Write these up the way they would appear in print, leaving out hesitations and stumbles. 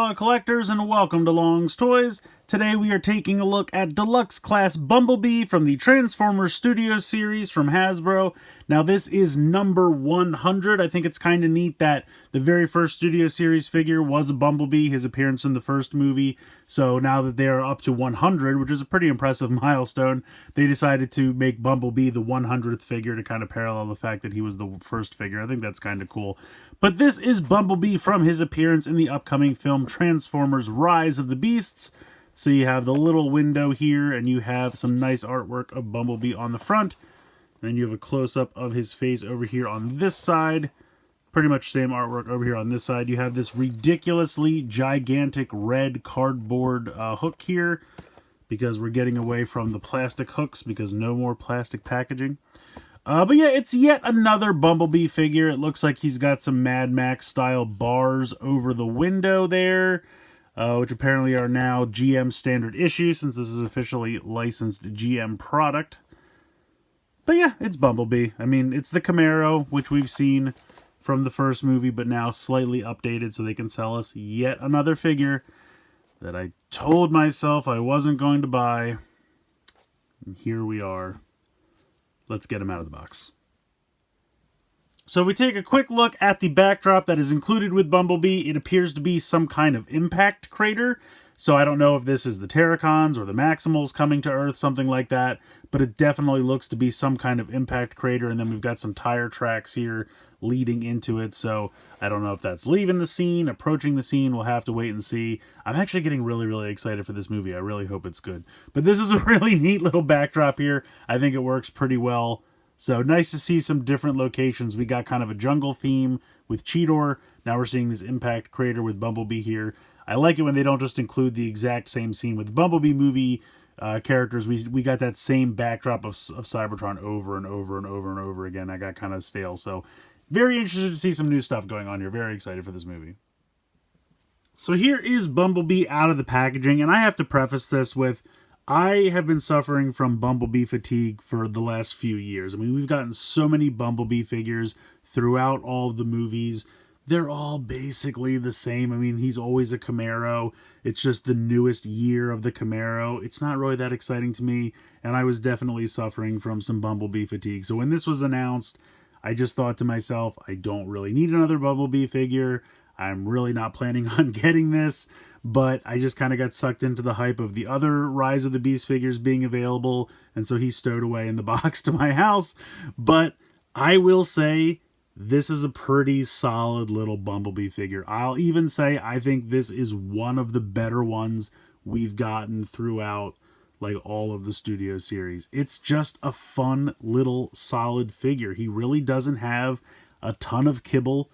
fellow collectors, and welcome to Long's Toys. Today we are taking a look at Deluxe Class Bumblebee from the Transformers Studio series from Hasbro. Now this is number 100. I think it's kind of neat that the very first Studio series figure was a Bumblebee, his appearance in the first movie. So now that they are up to 100, which is a pretty impressive milestone, they decided to make Bumblebee the 100th figure to kind of parallel the fact that he was the first figure. I think that's kind of cool. But this is Bumblebee from his appearance in the upcoming film Transformers Rise of the Beasts. So you have the little window here, and you have some nice artwork of Bumblebee on the front. And then you have a close-up of his face over here on this side. Pretty much same artwork over here on this side. You have this ridiculously gigantic red cardboard hook here, because we're getting away from the plastic hooks, because no more plastic packaging. But yeah, it's yet another Bumblebee figure. It looks like he's got some Mad Max style bars over the window there, which apparently are now GM standard issue, since this is officially licensed GM product. But yeah, it's Bumblebee. I mean, it's the Camaro, which we've seen from the first movie, but now slightly updated so they can sell us yet another figure that I told myself I wasn't going to buy. And here we are. Let's get him out of the box. So we take a quick look at the backdrop that is included with Bumblebee. It appears to be some kind of impact crater. So I don't know if this is the Terracons or the Maximals coming to Earth, something like that. But it definitely looks to be some kind of impact crater. And then we've got some tire tracks here leading into it. So I don't know if that's leaving the scene, approaching the scene. We'll have to wait and see. I'm actually getting really, really excited for this movie. I really hope it's good. But this is a really neat little backdrop here. I think it works pretty well. So nice to see some different locations. We got kind of a jungle theme with Cheetor. Now we're seeing this impact crater with Bumblebee here. I like it when they don't just include the exact same scene with Bumblebee movie characters. We got that same backdrop of Cybertron over and over and over and over again. I got kind of stale. So very interested to see some new stuff going on here. Very excited for this movie. So here is Bumblebee out of the packaging. And I have to preface this with, I have been suffering from Bumblebee fatigue for the last few years. I mean, we've gotten so many Bumblebee figures throughout all of the movies. They're all basically the same. I mean, he's always a Camaro. It's just the newest year of the Camaro. It's not really that exciting to me. And I was definitely suffering from some Bumblebee fatigue. So when this was announced, I just thought to myself, I don't really need another Bumblebee figure. I'm really not planning on getting this. But I just kind of got sucked into the hype of the other Rise of the Beast figures being available. And so he's stowed away in the box to my house. But I will say, this is a pretty solid little Bumblebee figure. I'll even say I think this is one of the better ones we've gotten throughout like all of the Studio series. It's just a fun little solid figure. He really doesn't have a ton of kibble.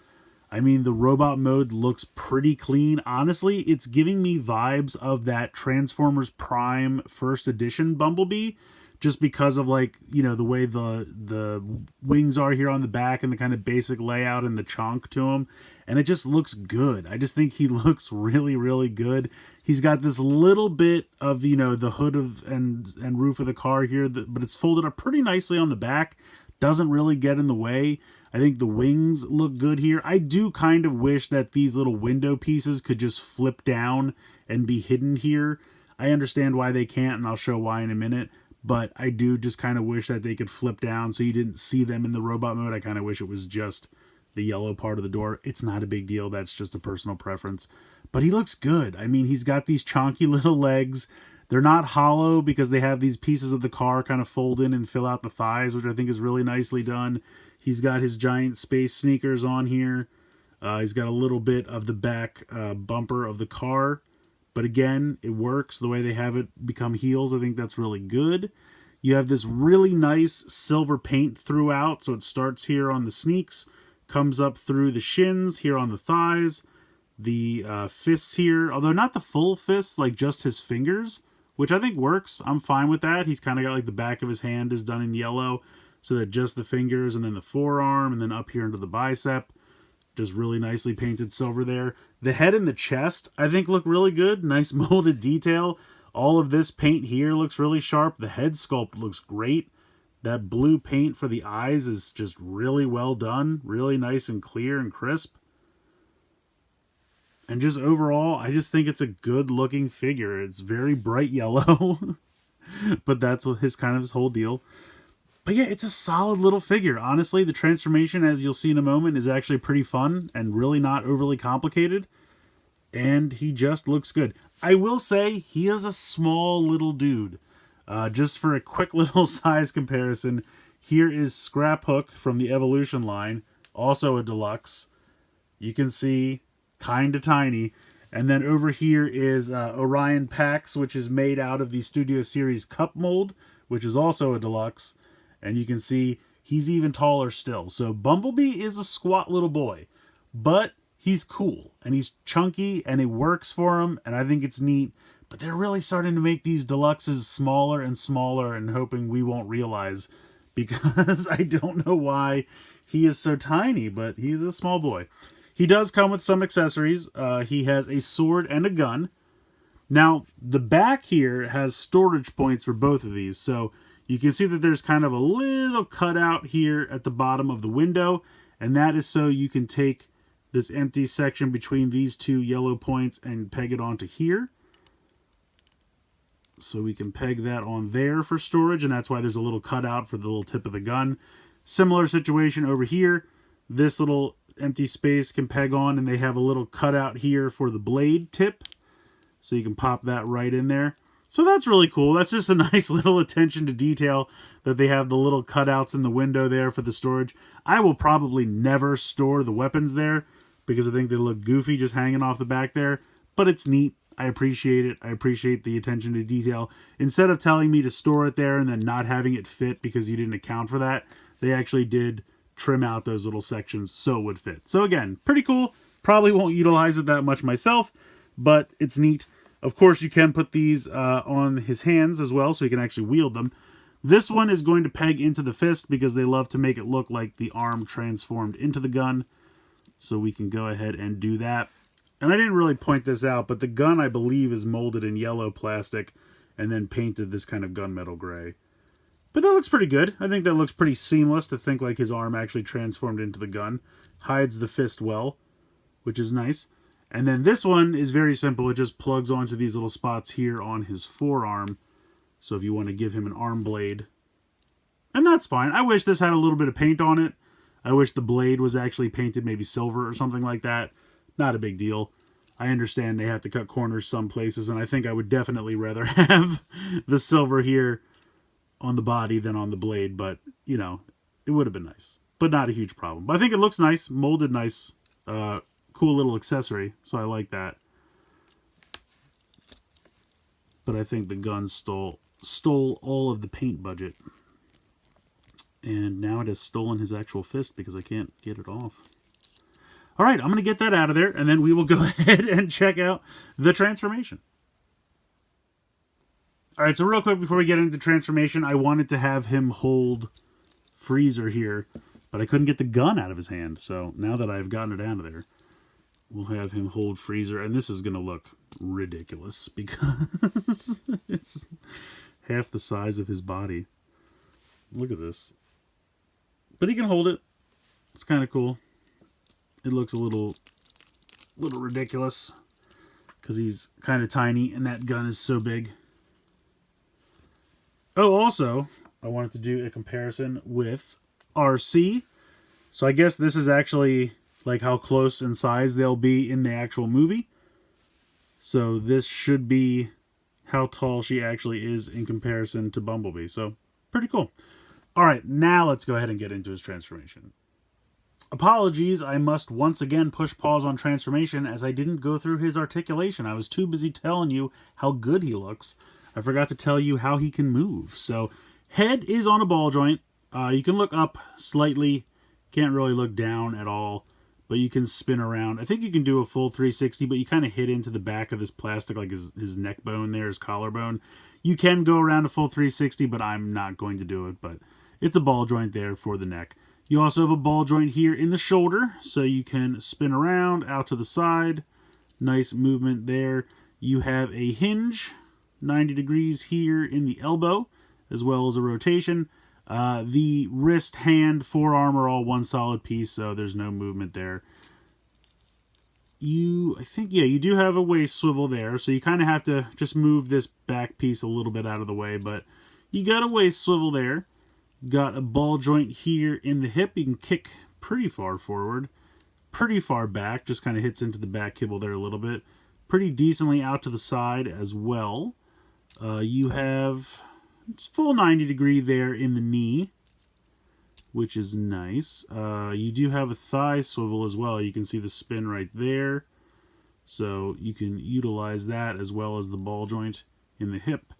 I mean, the robot mode looks pretty clean. Honestly, it's giving me vibes of that Transformers Prime first edition Bumblebee, just because of, like, you know, the way the wings are here on the back and the kind of basic layout and the chonk to him. And it just looks good. I just think he looks really, really good. He's got this little bit of, you know, the hood of and roof of the car here, but it's folded up pretty nicely on the back. Doesn't really get in the way. I think the wings look good here. I do kind of wish that these little window pieces could just flip down and be hidden here. I understand why they can't, and I'll show why in a minute. But I do just kind of wish that they could flip down so you didn't see them in the robot mode. I kind of wish it was just the yellow part of the door. It's not a big deal. That's just a personal preference. But he looks good. I mean, he's got these chonky little legs. They're not hollow because they have these pieces of the car kind of fold in and fill out the thighs, which I think is really nicely done. He's got his giant space sneakers on here. He's got a little bit of the back bumper of the car. But again, it works the way they have it become heels. I think that's really good. You have this really nice silver paint throughout. So it starts here on the sneaks, comes up through the shins, here on the thighs, the fists here. Although not the full fists, like just his fingers, which I think works. I'm fine with that. He's kind of got like the back of his hand is done in yellow, so that just the fingers and then the forearm and then up here into the bicep. Just really nicely painted silver there. The head and the chest, I think, look really good. Nice molded detail. All of this paint here looks really sharp. The head sculpt looks great. That blue paint for the eyes is just really well done. Really nice and clear and crisp. And just overall, I just think it's a good looking figure. It's very bright yellow, but that's what his kind of his whole deal. But yeah, it's a solid little figure. Honestly, the transformation, as you'll see in a moment, is actually pretty fun and really not overly complicated. And he just looks good. I will say he is a small little dude. Just for a quick little size comparison, here is Scrap Hook from the Evolution line, also a deluxe. You can see, kind of tiny. And then over here is Orion Pax, which is made out of the Studio Series Cup mold, which is also a deluxe. And you can see he's even taller still. So Bumblebee is a squat little boy, but he's cool and he's chunky and it works for him. And I think it's neat, but they're really starting to make these deluxes smaller and smaller and hoping we won't realize, because I don't know why he is so tiny, but he's a small boy. He does come with some accessories. He has a sword and a gun. Now, the back here has storage points for both of these. So you can see that there's kind of a little cutout here at the bottom of the window. And that is so you can take this empty section between these two yellow points and peg it onto here. So we can peg that on there for storage. And that's why there's a little cutout for the little tip of the gun. Similar situation over here. This little empty space can peg on, and they have a little cutout here for the blade tip. So you can pop that right in there. So that's really cool. That's just a nice little attention to detail that they have the little cutouts in the window there for the storage. I will probably never store the weapons there because I think they look goofy just hanging off the back there. But it's neat. I appreciate it. I appreciate the attention to detail. Instead of telling me to store it there and then not having it fit because you didn't account for that, they actually did trim out those little sections so it would fit. So again, pretty cool. Probably won't utilize it that much myself, but it's neat. Of course, you can put these on his hands as well, so he can actually wield them. This one is going to peg into the fist because they love to make it look like the arm transformed into the gun. So we can go ahead and do that. And I didn't really point this out, but the gun, I believe, is molded in yellow plastic and then painted this kind of gunmetal gray. But that looks pretty good. I think that looks pretty seamless to think like his arm actually transformed into the gun. Hides the fist well, which is nice. And then this one is very simple. It just plugs onto these little spots here on his forearm. So if you want to give him an arm blade. And that's fine. I wish this had a little bit of paint on it. I wish the blade was actually painted maybe silver or something like that. Not a big deal. I understand they have to cut corners some places, and I think I would definitely rather have the silver here on the body than on the blade. But, you know, it would have been nice. But not a huge problem. But I think it looks nice. Molded nice. Cool little accessory, so I like that. But I think the gun stole all of the paint budget. And now it has stolen his actual fist because I can't get it off. Alright, I'm going to get that out of there, and then we will go ahead and check out the transformation. Alright, so real quick before we get into the transformation, I wanted to have him hold Freezer here, but I couldn't get the gun out of his hand. So now that I've gotten it out of there, we'll have him hold Freezer, and this is going to look ridiculous because it's half the size of his body. Look at this. But he can hold it. It's kind of cool. It looks a little ridiculous because he's kind of tiny and that gun is so big. Oh, also, I wanted to do a comparison with RC. So I guess this is actually like how close in size they'll be in the actual movie. So this should be how tall she actually is in comparison to Bumblebee. So pretty cool. All right, now let's go ahead and get into his transformation. Apologies, I must once again push pause on transformation as I didn't go through his articulation. I was too busy telling you how good he looks. I forgot to tell you how he can move. So, head is on a ball joint. You can look up slightly. Can't really look down at all. But you can spin around. I think you can do a full 360, but you kind of hit into the back of this plastic, like his neck bone there, his collarbone. You can go around a full 360, but I'm not going to do it. But it's a ball joint there for the neck. You also have a ball joint here in the shoulder, so you can spin around out to the side. Nice movement there. You have a hinge, 90 degrees here in the elbow, as well as a rotation. The wrist, hand, forearm are all one solid piece, so there's no movement there. I think, yeah, you do have a waist swivel there, so you kind of have to just move this back piece a little bit out of the way, but you got a waist swivel there. Got a ball joint here in the hip. You can kick pretty far forward, pretty far back, just kind of hits into the back kibble there a little bit. Pretty decently out to the side as well. You have full 90-degree there in the knee, which is nice. You do have a thigh swivel as well. You can see the spin right there. So you can utilize that as well as the ball joint in the hip.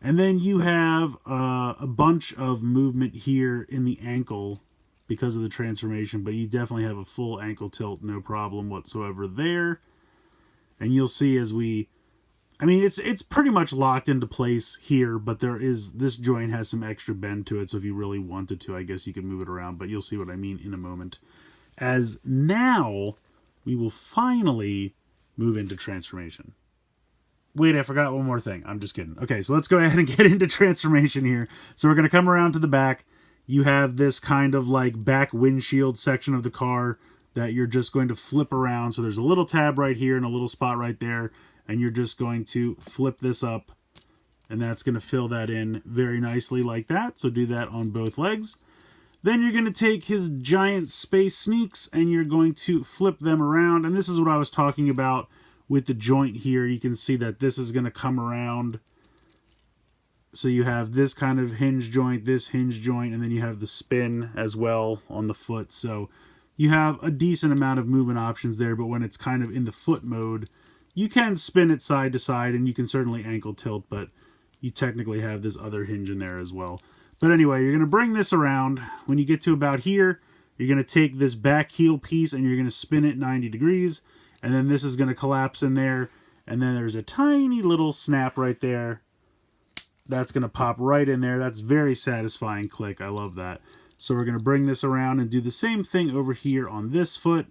And then you have a bunch of movement here in the ankle because of the transformation, but you definitely have a full ankle tilt, no problem whatsoever there. And you'll see as I mean, it's pretty much locked into place here, but this joint has some extra bend to it, so if you really wanted to, I guess you could move it around, but you'll see what I mean in a moment. As now, we will finally move into transformation. Wait, I forgot one more thing. I'm just kidding. Okay, so let's go ahead and get into transformation here. So we're going to come around to the back. You have this kind of like back windshield section of the car that you're just going to flip around. So there's a little tab right here and a little spot right there. And you're just going to flip this up. And that's going to fill that in very nicely like that. So do that on both legs. Then you're going to take his giant space sneaks and you're going to flip them around. And this is what I was talking about with the joint here. You can see that this is going to come around. So you have this kind of hinge joint, this hinge joint, and then you have the spin as well on the foot. So you have a decent amount of movement options there, but when it's kind of in the foot mode, you can spin it side to side and you can certainly ankle tilt, but you technically have this other hinge in there as well. But anyway, you're going to bring this around. When you get to about here, you're going to take this back heel piece and you're going to spin it 90 degrees. And then this is going to collapse in there. And then there's a tiny little snap right there. That's going to pop right in there. That's very satisfying click. I love that. So we're going to bring this around and do the same thing over here on this foot.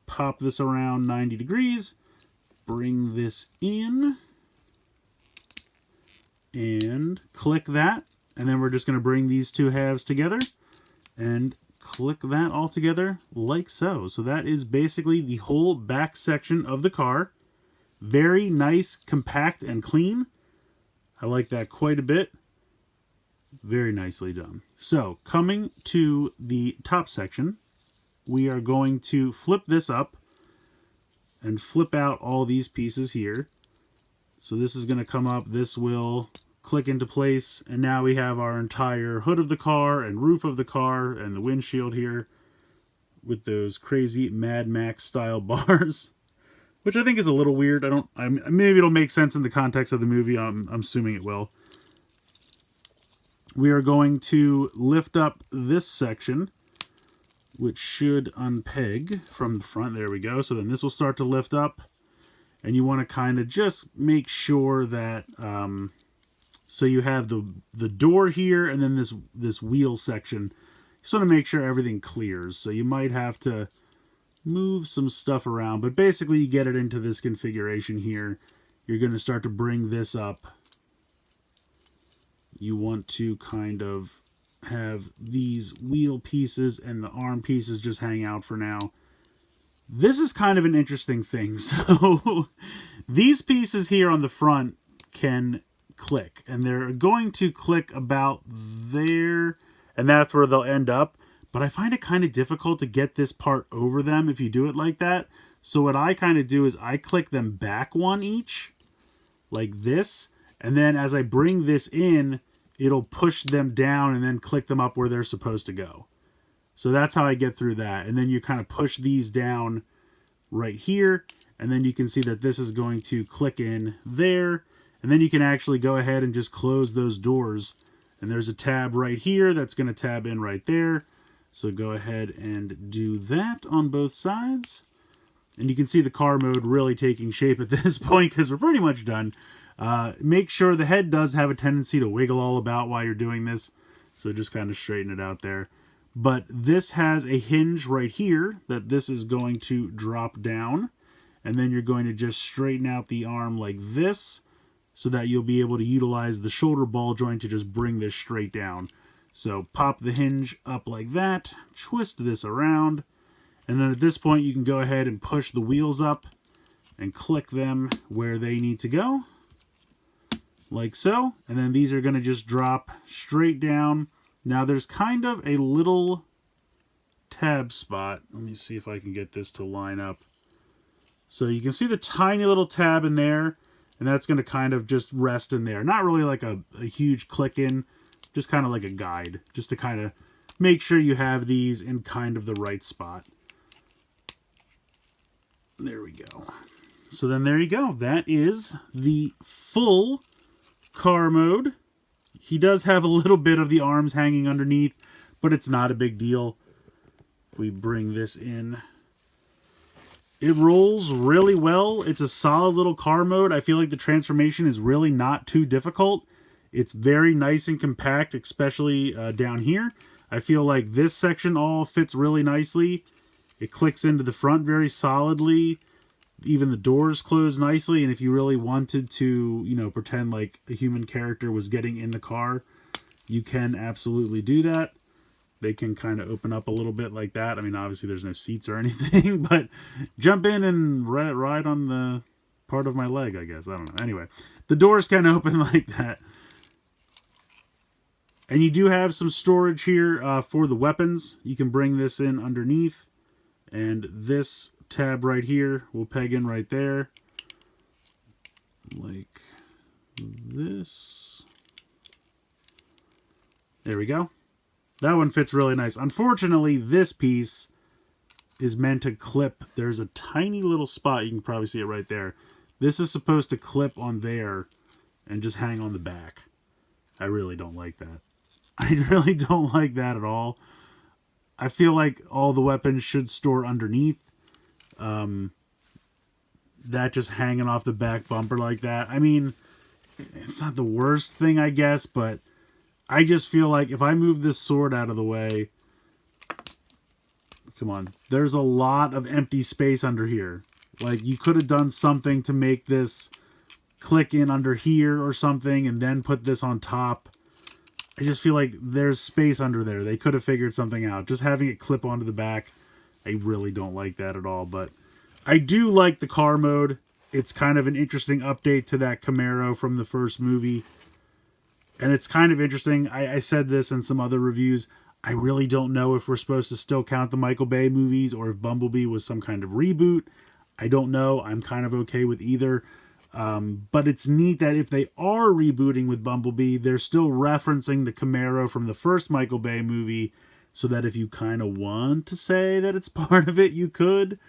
Pop this around 90 degrees. Bring this in. And click that. And then we're just going to bring these two halves together. And click that all together like so. So that is basically the whole back section of the car. Very nice, compact, and clean. I like that quite a bit. Very nicely done. So coming to the top section, we are going to flip this up and flip out all these pieces here. So this is going to come up. This will click into place, and now we have our entire hood of the car and roof of the car and the windshield here with those crazy Mad Max style bars, which I think is a little weird. Maybe it'll make sense in the context of the movie. I'm assuming it will. We are going to lift up this section, which should unpeg from the front. There we go. So then this will start to lift up, and you want to kind of just make sure that so you have the door here and then this wheel section. Just want to make sure everything clears. So you might have to move some stuff around, but basically you get it into this configuration here. You're going to start to bring this up. You want to kind of have these wheel pieces and the arm pieces just hang out for now. This is kind of an interesting thing. So these pieces here on the front can click, and they're going to click about there, and that's where they'll end up. But I find it kind of difficult to get this part over them if you do it like that. So what I kind of do is I click them back one each, like this, and then as I bring this in, it'll push them down and then click them up where they're supposed to go. So that's how I get through that. And then you kind of push these down right here, and then you can see that this is going to click in there. And then you can actually go ahead and just close those doors. And there's a tab right here that's going to tab in right there. So go ahead and do that on both sides. And you can see the car mode really taking shape at this point because we're pretty much done. Make sure the head does have a tendency to wiggle all about while you're doing this. So just kind of straighten it out there. But this has a hinge right here that this is going to drop down. And then you're going to just straighten out the arm like this, so that you'll be able to utilize the shoulder ball joint to just bring this straight down. So pop the hinge up like that, twist this around, And then at this point, you can go ahead and push the wheels up and click them where they need to go, like so. And then these are going to just drop straight down. Now there's kind of a little tab spot. Let me see if I can get this to line up. So you can see the tiny little tab in there, and that's going to kind of just rest in there. Not really like a huge click in, just kind of like a guide, just to kind of make sure you have these in kind of the right spot. There we go. So then there you go. That is the full car mode. He does have a little bit of the arms hanging underneath, but it's not a big deal. If we bring this in, it rolls really well. It's a solid little car mode. I feel like the transformation is really not too difficult. It's very nice and compact, especially down here. I feel like this section all fits really nicely. It clicks into the front very solidly. Even the doors close nicely, and if you really wanted to, you know, pretend like a human character was getting in the car, you can absolutely do that. They can kind of open up a little bit like that. I mean, obviously there's no seats or anything, but jump in and ride on the part of my leg, I guess. I don't know. Anyway, the doors can open like that. And you do have some storage here for the weapons. You can bring this in underneath, and this tab right here will peg in right there, like this. There we go. That one fits really nice. Unfortunately, this piece is meant to clip. There's a tiny little spot. You can probably see it right there. This is supposed to clip on there and just hang on the back. I really don't like that. I really don't like that at all. I feel like all the weapons should store underneath. That just hanging off the back bumper like that. I mean, it's not the worst thing, I guess, but I just feel like if I move this sword out of the way, come on, there's a lot of empty space under here. Like, you could have done something to make this click in under here or something and then put this on top. I just feel like there's space under there. They could have figured something out. Just having it clip onto the back, I really don't like that at all. But I do like the car mode. It's kind of an interesting update to that Camaro from the first movie. And it's kind of interesting. I said this in some other reviews. I really don't know if we're supposed to still count the Michael Bay movies or if Bumblebee was some kind of reboot. I don't know. I'm kind of okay with either. But it's neat that if they are rebooting with Bumblebee, they're still referencing the Camaro from the first Michael Bay movie, so that if you kind of want to say that it's part of it, you could.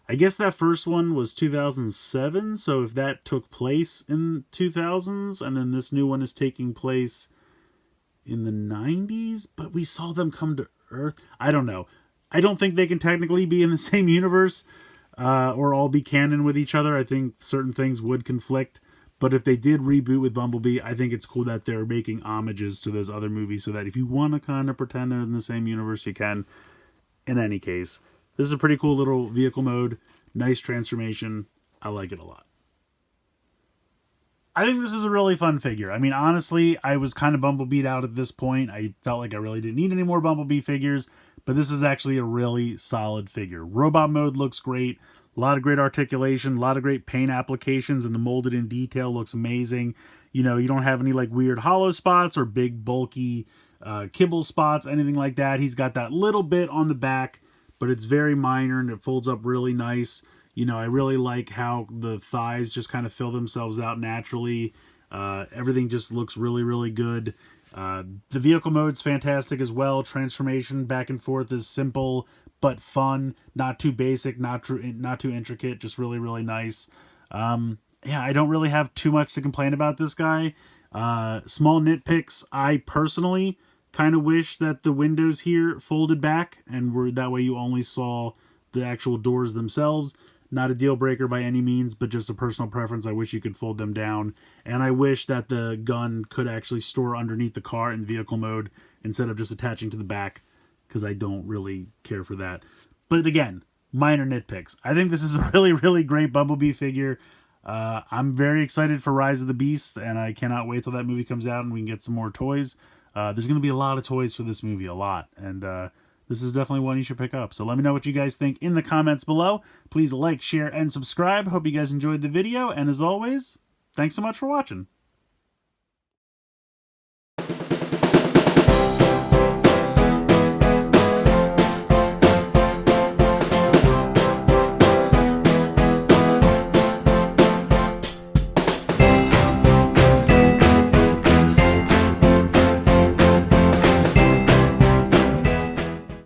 I guess that first one was 2007, so if that took place in 2000s, and then this new one is taking place in the 90s, but we saw them come to Earth. I don't know. I don't think they can technically be in the same universe, or all be canon with each other. I think certain things would conflict. But if they did reboot with Bumblebee, I think it's cool that they're making homages to those other movies so that if you want to kind of pretend they're in the same universe, you can. In any case, this is a pretty cool little vehicle mode. Nice transformation. I like it a lot. I think this is a really fun figure. I mean, honestly, I was kind of Bumblebee'd out at this point. I felt like I really didn't need any more Bumblebee figures, but this is actually a really solid figure. Robot mode looks great. A lot of great articulation, a lot of great paint applications, and the molded in detail looks amazing. You know, you don't have any like weird hollow spots or big bulky kibble spots, anything like that. He's got that little bit on the back, but it's very minor and it folds up really nice. You know, I really like how the thighs just kind of fill themselves out naturally. Everything just looks really, really good. The vehicle mode's fantastic as well. Transformation back and forth is simple but fun. Not too basic, not too intricate. Just really, really nice. Yeah, I don't really have too much to complain about this guy. Small nitpicks. I personally kind of wish that the windows here folded back and that way you only saw the actual doors themselves. Not a deal breaker by any means, but just a personal preference. I wish you could fold them down. And I wish that the gun could actually store underneath the car in vehicle mode instead of just attaching to the back, because I don't really care for that. But again, minor nitpicks. I think this is a really, really great Bumblebee figure. I'm very excited for Rise of the Beast, and I cannot wait till that movie comes out and we can get some more toys. There's going to be a lot of toys for this movie, a lot. And this this is definitely one you should pick up. So let me know what you guys think in the comments below. Please like, share, and subscribe. Hope you guys enjoyed the video, and as always, thanks so much for watching.